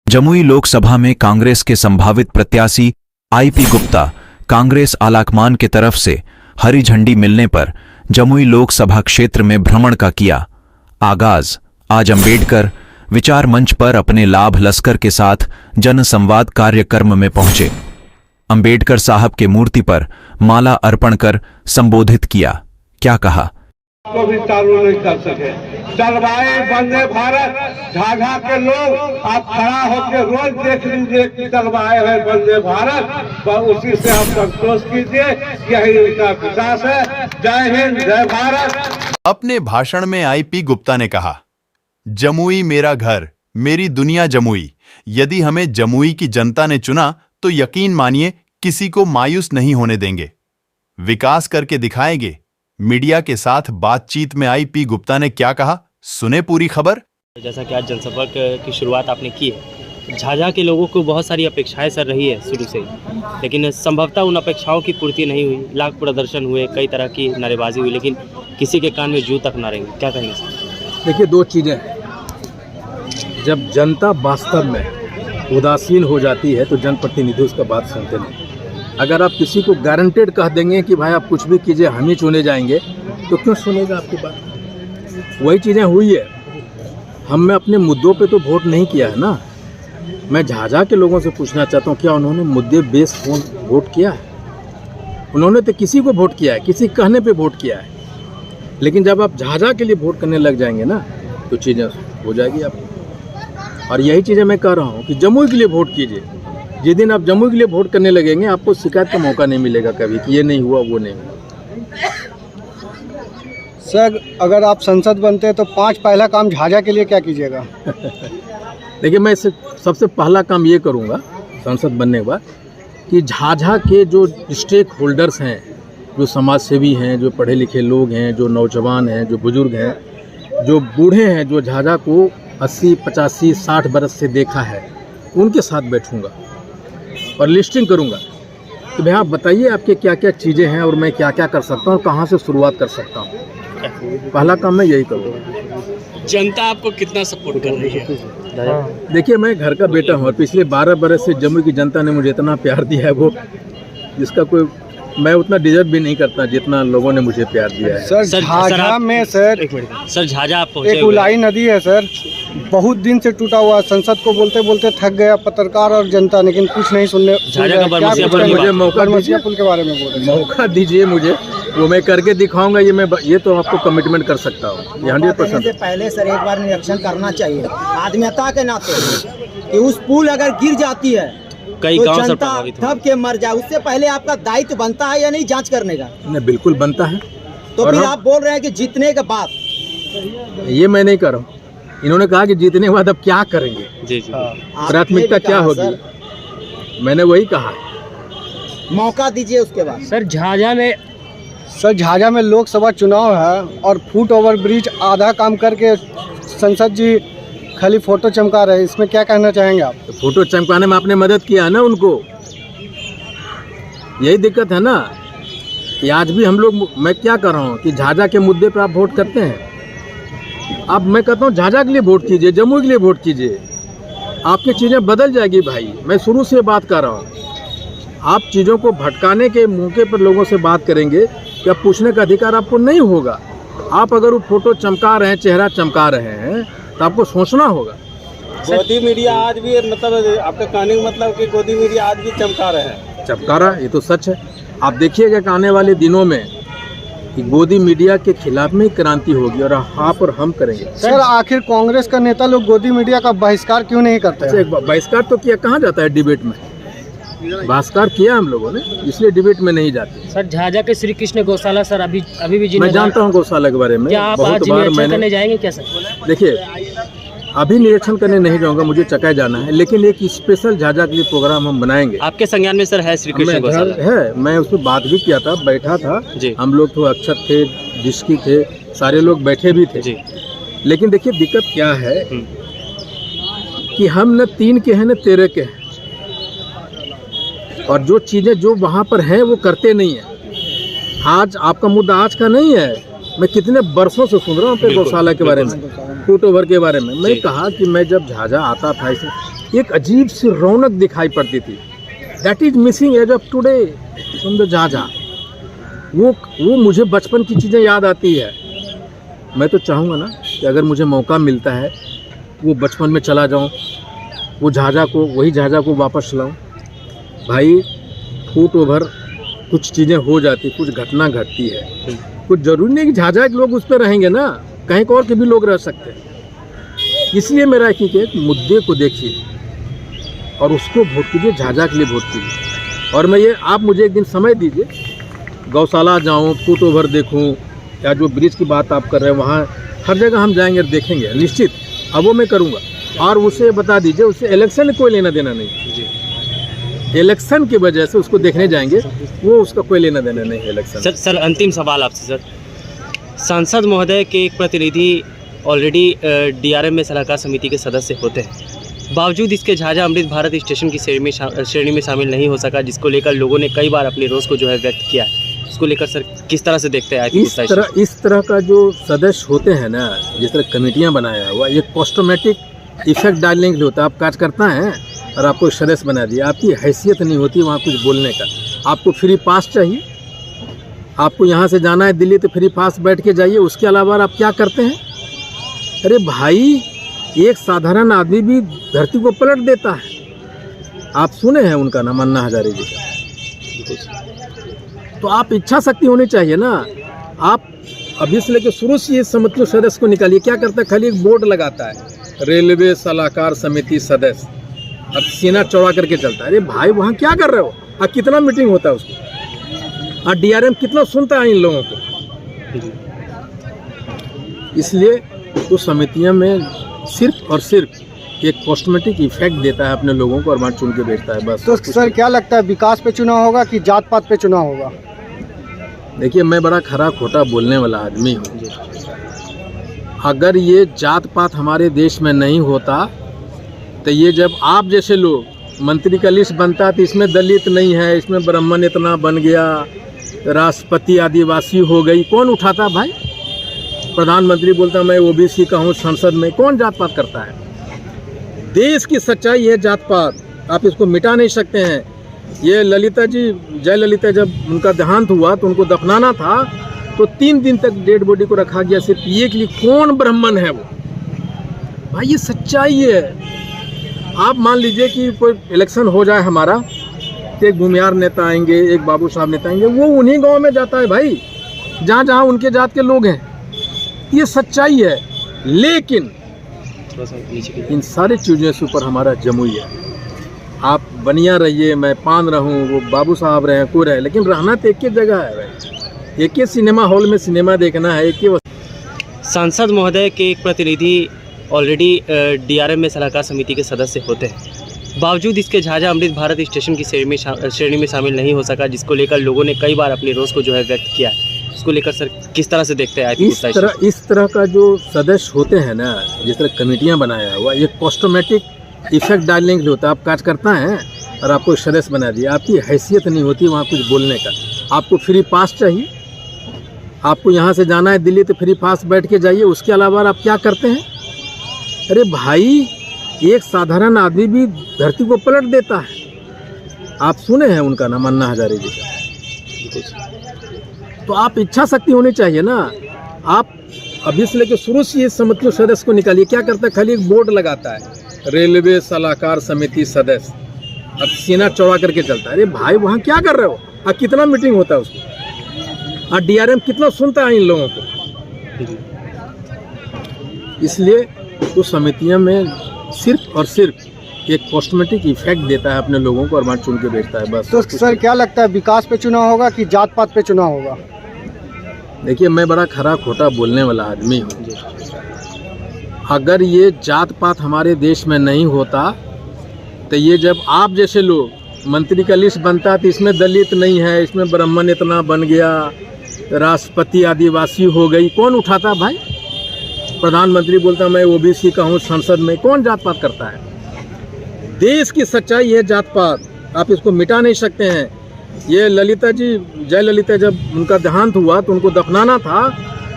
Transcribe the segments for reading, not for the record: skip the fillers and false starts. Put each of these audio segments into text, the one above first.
जमुई लोकसभा में कांग्रेस के संभावित प्रत्याशी आईपी गुप्ता कांग्रेस आलाकमान के तरफ से हरी झंडी मिलने पर जमुई लोकसभा क्षेत्र में भ्रमण का किया आगाज। आज अंबेडकर विचार मंच पर अपने लाभ लश्कर के साथ जनसंवाद कार्यक्रम में पहुंचे। अंबेडकर साहब के मूर्ति पर माला अर्पण कर संबोधित किया। क्या कहा? को भी चालू नहीं कर सके। चलवाए वंदे भारत, झाझा के लोग आप खड़ा होकर रोज देख लीजिए कि चलवाए है वंदे भारत, पर उसी से आप संतोष कीजिए। यही उनका विकास है। जय हिंद, जय भारत। अपने भाषण में आईपी गुप्ता ने कहा, जमुई मेरा घर, मेरी दुनिया जमुई। यदि हमें जमुई की जनता ने चुना तो यकीन मानिए किसी को मायूस नहीं होने देंगे, विकास करके दिखाएंगे। मीडिया के साथ बातचीत में आईपी गुप्ता ने क्या कहा, सुने पूरी खबर। जैसा कि आज जनसंपर्क की शुरुआत आपने की है, झाझा के लोगों को बहुत सारी अपेक्षाएं सर रही है शुरू से ही, लेकिन संभवतः उन अपेक्षाओं की पूर्ति नहीं हुई। लाख प्रदर्शन हुए, कई तरह की नारेबाजी हुई, लेकिन किसी के कान में जू तक ना रहेंगे। क्या कहेंगे सर? देखिए, दो चीज़ें, जब जनता वास्तव में उदासीन हो जाती है तो जनप्रतिनिधि उसका बात सुनते नहीं। अगर आप किसी को गारंटेड कह देंगे कि भाई आप कुछ भी कीजिए हम ही चुने जाएंगे, तो क्यों सुनेगा आपकी बात? वही चीज़ें हुई है। हमने अपने मुद्दों पे तो वोट नहीं किया है ना। मैं झाझा के लोगों से पूछना चाहता हूँ, क्या उन्होंने मुद्दे बेस वोट किया है? उन्होंने तो किसी को वोट किया है, किसी कहने पे वोट किया है। लेकिन जब आप झाझा के लिए वोट करने लग जाएंगे ना, तो चीज़ें हो जाएगी आप। और यही चीज़ें मैं कह रहा हूँ कि जमुई के लिए वोट कीजिए। जिस दिन आप जमुई के लिए वोट करने लगेंगे, आपको शिकायत का मौका नहीं मिलेगा कभी कि ये नहीं हुआ, वो नहीं हुआ। सर, अगर आप संसद बनते हैं तो 5 पहला काम झाझा के लिए क्या कीजिएगा? देखिए, मैं सबसे पहला काम ये करूँगा संसद बनने के बाद कि झाझा के जो स्टेक होल्डर्स हैं, जो समाज सेवी हैं, जो पढ़े लिखे लोग हैं, जो नौजवान हैं, जो बुजुर्ग हैं, जो बूढ़े हैं, जो झाझा को 80, 85, 60 बरस से देखा है, उनके साथ बैठूंगा और लिस्टिंग करूंगा कि भाई आप बताइए आपके क्या क्या चीज़ें हैं और मैं क्या क्या कर सकता हूँ, कहाँ से शुरुआत कर सकता हूँ। पहला काम मैं यही करूँगा। जनता आपको कितना सपोर्ट कर रही है? देखिए, मैं घर का बेटा हूँ और पिछले 12 बरस से जमुई की जनता ने मुझे इतना प्यार दिया है, वो जिसका कोई मैं उतना डिजर्व भी नहीं करता जितना लोगों ने मुझे प्यार दिया है। सर, झाझा में सर, एक मिनट सर, झाझा आप पहुंचे एक उलाई नदी है सर, बहुत दिन से टूटा हुआ। संसद को बोलते बोलते थक गया पत्रकार और जनता, लेकिन कुछ नहीं सुनने। मुझे मौका दीजिए, पुल के बारे में बोल रहे, मौका दीजिए मुझे, वो मैं करके दिखाऊंगा। ये तो आपको कमिटमेंट कर सकता हूँ। 100% पहले सर एक बार निरीक्षण करना चाहिए आदमियता के नाते कि उस पुल अगर गिर जाती है कई तो गांव सर जनता प्रभावित दब के मर जाए। उससे पहले आपका दायित्व बनता है या नहीं जांच करने का? नहीं, बिल्कुल बनता है। तो फिर आप बोल रहे हैं कि जीतने के बाद? ये मैं नहीं कर रहा हूँ। इन्होंने कहा कि जीतने के बाद अब क्या करेंगे, जी जी, प्राथमिकता क्या होगी, मैंने वही कहा। मौका दीजिए उसके बाद। सर, झाझा में लोकसभा चुनाव है और फुट ओवर ब्रिज आधा काम करके संसद जी खाली फोटो चमका रहे हैं, इसमें क्या कहना चाहेंगे आप? तो फोटो चमकाने में आपने मदद किया है ना उनको, यही दिक्कत है ना कि आज भी हम लोग, मैं क्या कर रहा हूँ कि झाझा के मुद्दे पर आप वोट करते हैं। अब मैं कहता हूँ झाझा के लिए वोट कीजिए, जमुई के लिए वोट कीजिए, आपकी चीज़ें बदल जाएगी भाई। मैं शुरू से बात कर रहा हूँ। आप चीज़ों को भटकाने के मौके पर लोगों से बात करेंगे, क्या पूछने का अधिकार आपको नहीं होगा। आप अगर वो फोटो चमका रहे हैं, चेहरा चमका रहे हैं, तो आपको सोचना होगा। गोदी मीडिया आज भी, मतलब आपका कहने का मतलब कि गोदी मीडिया आज भी चमका रहे हैं? चमका रहा है, ये तो सच है। आप देखिएगा कि आने वाले दिनों में कि गोदी मीडिया के खिलाफ में क्रांति होगी और आप और हम करेंगे। सर, आखिर कांग्रेस का नेता लोग गोदी मीडिया का बहिष्कार क्यों नहीं करते? बहिष्कार तो किया, कहाँ जाता है डिबेट में? बहिष्कार किया हम लोगों ने, इसलिए डिबेट में नहीं जाते। सर, झाझा के श्री कृष्ण गौशाला सर अभी भी मैं जानता हूँ गौशाला के बारे में। क्या आप आज निरीक्षण करने जाएंगे क्या सर? देखिए, अभी निरीक्षण करने नहीं जाऊंगा, मुझे चकाई जाना है, लेकिन एक स्पेशल झाझा के लिए प्रोग्राम हम बनाएंगे। आपके संज्ञान में सर है श्री कृष्ण गौशाला? है, मैं उस पर बात भी किया था, बैठा था जी। हम लोग तो अक्षत थे, डिस्की थे, सारे लोग बैठे भी थे जी। लेकिन देखिए दिक्कत क्या है कि हम न 3 के हैं न 13 के हैं, और जो चीज़ें जो वहाँ पर हैं वो करते नहीं हैं। आज आपका मुद्दा आज का नहीं है, मैं कितने वर्षों से सुन रहा हूँ गौशाला के बारे में, फुट ओवर के बारे में। मैं कहा कि मैं जब झाझा आता था, इसे एक अजीब सी रौनक दिखाई पड़ती थी। That is missing as of today from the Jhajha. वो मुझे बचपन की चीज़ें याद आती है। मैं तो चाहूँगा ना कि अगर मुझे मौका मिलता है वो बचपन में चला जाऊँ, वही झाझा को वापस लाऊँ। भाई फुट ओवर कुछ चीज़ें हो जाती, कुछ घटना घटती है, कुछ ज़रूरी नहीं कि झाझा के लोग उस पर रहेंगे ना, कहीं और के भी लोग रह सकते हैं। इसलिए मेरा कि मुद्दे को देखिए और उसको वोट कीजिए, झाझा के लिए वोट कीजिए। और मैं ये आप मुझे एक दिन समय दीजिए, गौशाला जाऊँ, फुट ओवर देखूँ, या जो ब्रिज की बात आप कर रहे हैं वहाँ हर जगह हम जाएंगे देखेंगे निश्चित। अब वो मैं करूँगा। और उसे बता दीजिए, उससे इलेक्शन कोई लेना देना नहीं जी। इलेक्शन की वजह से उसको देखने जाएंगे, वो उसका कोई लेना देना नहीं है इलेक्शन। सर अंतिम सवाल आपसे सर, सांसद महोदय के एक प्रतिनिधि ऑलरेडी DRM में सलाहकार समिति के सदस्य होते हैं, बावजूद इसके झाझा अमृत भारत स्टेशन की श्रेणी में शामिल नहीं हो सका, जिसको लेकर लोगों ने कई बार अपने रोष को जो है व्यक्त किया है। इसको लेकर सर किस तरह से देखते हैं? इस तरह का जो सदस्य होते हैं ना, जिस तरह कमेटियाँ बनाया हुआ, ये कॉस्टोमेटिक इफेक्ट डालने के लिए होता है। आप कार्यकर्ता हैं और आपको सदस्य बना दिया, आपकी हैसियत नहीं होती वहाँ कुछ बोलने का। आपको फ्री पास चाहिए, आपको यहाँ से जाना है दिल्ली तो फ्री पास बैठ के जाइए, उसके अलावा आप क्या करते हैं? अरे भाई, एक साधारण आदमी भी धरती को पलट देता है। आप सुने हैं उनका नाम, अन्ना हजारे जी का। तो आप इच्छा शक्ति होनी चाहिए ना। आप अभी से लेकर शुरू से ये समिति सदस्य को निकालिए। क्या करता है? खाली एक बोर्ड लगाता है, रेलवे सलाहकार समिति सदस्य, अब सीना चौड़ा करके चलता है। अरे भाई, वहाँ क्या कर रहे हो? और कितना मीटिंग होता है उसको, और DRM कितना सुनता है इन लोगों को। इसलिए तो समितियों में सिर्फ और सिर्फ एक कॉस्मेटिक इफेक्ट देता है अपने लोगों को और वहाँ चुन के भेजता है, बस। तो सर क्या लगता है, विकास पे चुनाव होगा कि जात पात पे चुनाव होगा? देखिए, मैं बड़ा खरा खोटा बोलने वाला आदमी हूँ। अगर ये जात पात हमारे देश में नहीं होता तो ये जब आप जैसे लोग मंत्री का लिस्ट बनता तो इसमें दलित नहीं है, इसमें ब्राह्मण इतना बन गया, राष्ट्रपति आदिवासी हो गई, कौन उठाता भाई? प्रधानमंत्री बोलता मैं OBC का हूँ, संसद में कौन जात पात करता है? देश की सच्चाई है जात पात, आप इसको मिटा नहीं सकते हैं। ये ललिता जी, जयललिता, जब उनका देहांत हुआ तो उनको दफनाना था तो 3 दिन तक डेड बॉडी को रखा गया सिर्फ ये के लिए कौन ब्राह्मण है वो। भाई, ये सच्चाई है। आप मान लीजिए कि कोई इलेक्शन हो जाए हमारा, तो एक भूमियार नेता आएंगे, एक बाबू साहब नेता आएंगे, वो उन्हीं गाँव में जाता है भाई जहाँ जहाँ उनके जात के लोग हैं। ये सच्चाई है। लेकिन इन सारी चीज़ों से ऊपर हमारा जमुई है। आप बनिया रहिए, मैं पान रहूं, वो बाबू साहब रहे, कोई रहे, लेकिन रहना तो एक ही जगह है भाई। एक ही सिनेमा हॉल में सिनेमा देखना है, एक ही। सांसद महोदय के एक प्रतिनिधि ऑलरेडी DRM में सलाहकार समिति के सदस्य होते हैं, बावजूद इसके झाझा अमृत भारत स्टेशन की श्रेणी में शामिल नहीं हो सका, जिसको लेकर लोगों ने कई बार अपने रोष को जो है व्यक्त किया है। इसको लेकर सर किस तरह से देखते हैं? इस तरह का जो सदस्य होते हैं ना, जिस तरह कमेटियाँ बनाया हुआ, ये कॉस्टोमेटिक इफेक्ट डालने के लिए होता है। आप कार्यकर्ता हैं और आपको सदस्य बना दिया, आपकी हैसियत नहीं होती वहाँ कुछ बोलने का। आपको फ्री पास चाहिए, आपको यहाँ से जाना है दिल्ली तो फ्री पास बैठ के जाइए, उसके अलावा आप क्या करते हैं? अरे भाई, एक साधारण आदमी भी धरती को पलट देता है। आप सुने हैं उनका नाम, अन्ना हजारे जी का। तो आप इच्छा शक्ति होनी चाहिए ना। आप अभी से लेकर शुरू से ये समिति सदस्य को निकालिए। क्या करता है? खाली एक बोर्ड लगाता है, रेलवे सलाहकार समिति सदस्य, अब सीना चौड़ा करके चलता है। अरे भाई, वहाँ क्या कर रहे हो? और कितना मीटिंग होता है उसको, और DRM कितना सुनता है इन लोगों को। इसलिए तो समितियों में सिर्फ और सिर्फ एक कॉस्मेटिक इफेक्ट देता है अपने लोगों को और वहाँ चुन के भेजता है, बस। तो सर क्या लगता है, विकास पे चुनाव होगा कि जात पात पे चुनाव होगा? देखिए, मैं बड़ा खरा खोटा बोलने वाला आदमी हूँ। अगर ये जात पात हमारे देश में नहीं होता तो ये जब आप जैसे लोग मंत्री का लिस्ट बनता तो इसमें दलित नहीं है, इसमें ब्राह्मण इतना बन गया, राष्ट्रपति आदिवासी हो गई, कौन उठाता भाई? प्रधानमंत्री बोलता मैं OBC का हूँ, संसद में कौन जात पात करता है? देश की सच्चाई है जात पात, आप इसको मिटा नहीं सकते हैं। ये ललिता जी, जयललिता, जब उनका देहांत हुआ तो उनको दफनाना था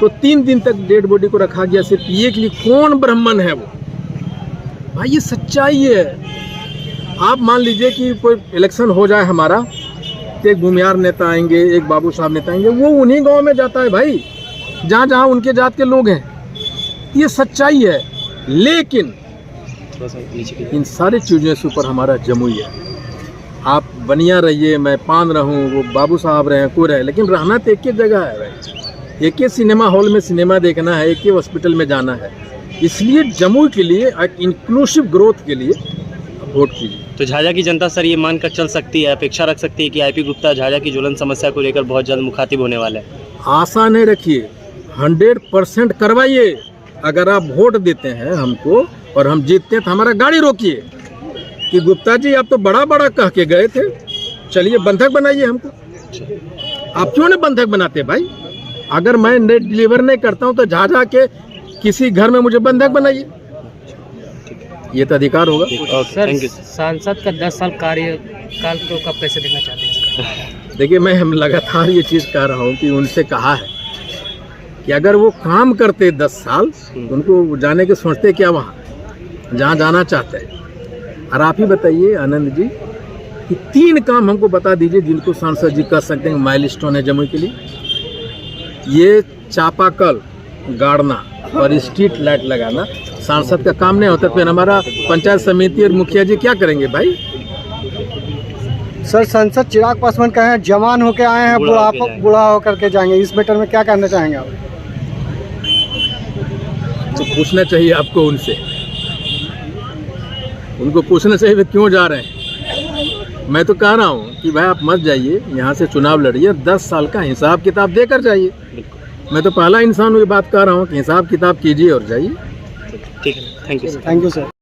तो 3 दिन तक डेड बॉडी को रखा गया सिर्फ ये के लिए कौन ब्राह्मण है वो। भाई ये सच्चाई है। आप मान लीजिए कि कोई इलेक्शन हो जाए हमारा, तो एक भूमियार नेता आएंगे, एक बाबू साहब नेता आएंगे, वो उन्हीं गांव में जाता है भाई जहाँ जहाँ उनके जात के लोग हैं। ये सच्चाई है। लेकिन इन सारी चीज़ों से ऊपर हमारा जमुई है। आप बनिया रहिए, मैं पान रहूं, वो बाबू साहब रहे, कोई रहे, लेकिन रहना तो एक ही जगह है भाई। एक ही सिनेमा हॉल में सिनेमा देखना है, एक ही हॉस्पिटल में जाना है। इसलिए जमुई के लिए एक इंक्लूसिव ग्रोथ के लिए वोट कीजिए। तो झाझा की जनता सर ये मानकर चल सकती है, अपेक्षा रख सकती है कि आईपी गुप्ता झाझा की ज्वलन समस्या को लेकर बहुत जल्द मुखातिब होने वाला है? आशा नहीं रखिए, 100% करवाइए। अगर आप वोट देते हैं हमको और हम जीतते हैं तो हमारा गाड़ी रोकिए कि गुप्ता जी आप तो बड़ा बड़ा कह के गए थे, चलिए बंधक बनाइए हमको। आप क्यों नहीं बंधक बनाते भाई? अगर मैं नेट डिलीवर नहीं करता हूं तो झाझा के किसी घर में मुझे बंधक बनाइए, ये तो अधिकार होगा। Thank you. सांसद का 10 साल कार्यकाल को कब कैसे देखना चाहते हैं? देखिए, मैं हम लगातार ये चीज़ कह रहा हूँ कि उनसे कहा है कि अगर वो काम करते 10 साल तो उनको जाने के सोचते क्या वहाँ जहाँ जाना चाहते हैं। और आप ही बताइए आनंद जी कि 3 काम हमको बता दीजिए जिनको सांसद जी कर सकते हैं माइलस्टोन है जमुई के लिए। ये चापाकल गाड़ना और स्ट्रीट लाइट लगाना सांसद का काम नहीं होता, फिर हमारा पंचायत समिति और मुखिया जी क्या करेंगे भाई? सर, सांसद चिराग पासवान कहे हैं जवान होके आए हैं, बूढ़ा होकर के जाएंगे। इस मैटर में क्या कहना चाहेंगे आप? तो पूछना चाहिए आपको उनसे, उनको पूछना चाहिए वे क्यों जा रहे हैं। मैं तो कह रहा हूँ कि भाई आप मत जाइए, यहाँ से चुनाव लड़िए, 10 साल का हिसाब किताब देकर जाइए। मैं तो पहला इंसान हूँ ये बात कह रहा हूँ कि हिसाब किताब कीजिए और जाइए। ठीक है, thank you. Thank you sir.